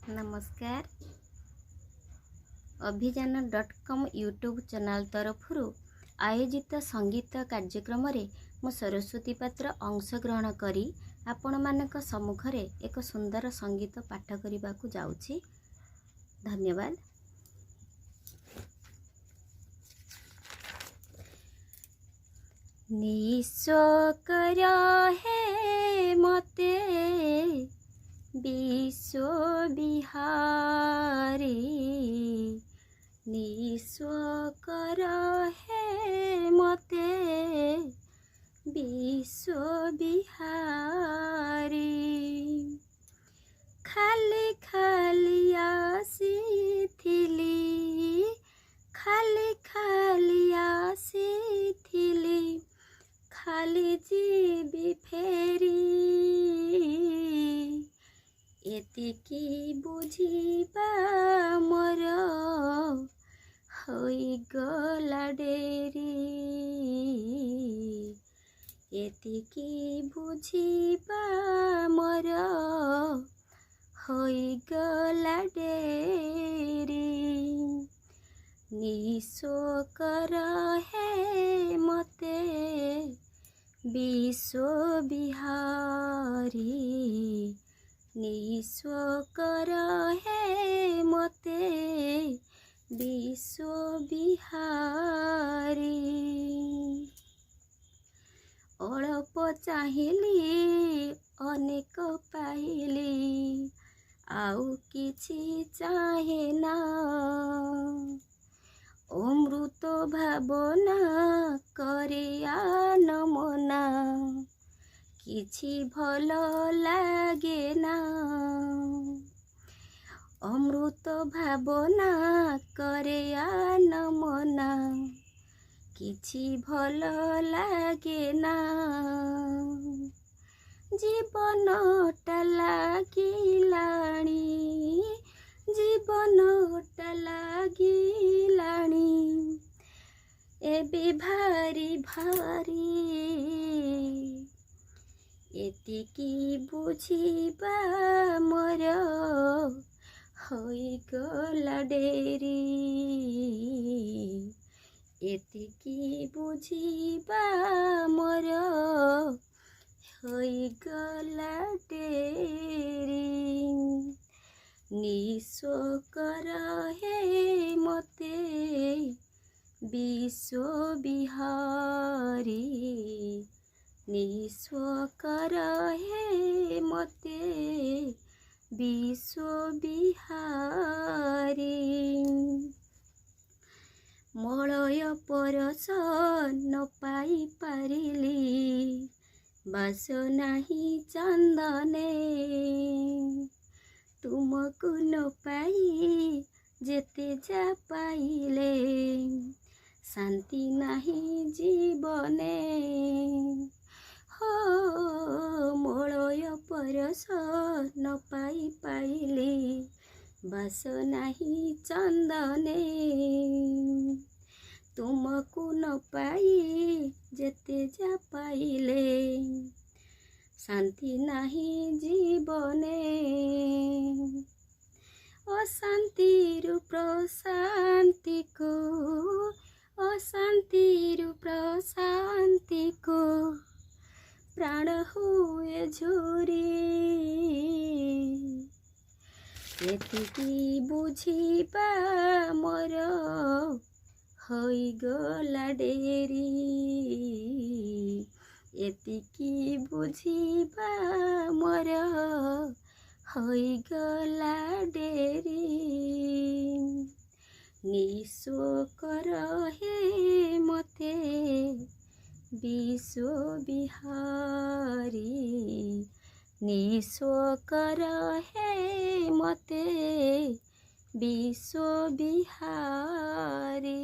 नमस्कार। अभिजान.com YouTube channel तरफरु आयोजित संगीत कार्यक्रम रे मो सरस्वती पात्र अंशग्रहण करी आपण मानक सम्मुखरे एक सुंदर संगीत पाठ करने को जाउछि। धन्यवाद। निस्वकर है मते विश्व बिहारी, निस्वकर है मते विश्व बिहारी। खाली खाली आसीथिली, खाली खाली आसीथिली, खाली जीवी फेरी। एतिकी बुझिबा मोर होइगला डेरी, एतिकी बुझिबा मोर होइगला डेरी। निस्वकर है मते विश्व बिहारी, निस्वकर है मते विश्व बिहारी। अल्प चाहिली अनेक पाइली, आउ किछि चाहे ना। अमृत भावना करिया नमना, किछि भल लागे ना। अमृत भावना करिया नमना, किछि भल लागे ना। जीवनटा लागिलाणी, जीवनटा लागिलाणी, एबे भारी भारी। एतिकी बुझिबा मोर होइगला डेरी, एतिकी बुझिबा मोर होइगला डेरी। निस्वकर है मते विश्व बिहारी, निस्वकर है मते विश्व बिहारी। मलय परस न पाई पारिली, बास नाही चंदने। तुमको न पाई जेते जा पाइले, शांति नाही जीवने। हो मलय परस न पाई पाइले, बास नाही चंदने। तुमको न पाई जेते जा पाइले, शांति नाही जीवने। अशांतिर प्रशांति को, अशांतिर प्रशांति को, प्राण हुए झुरी। एतिकी बुझिबा मोर होइगला डेरी, एतिकी बुझिबा मोर होइगला डेरी। निस्वकर है मते विश्व बिहारी, निस्वकर है मते विश्व बिहारी।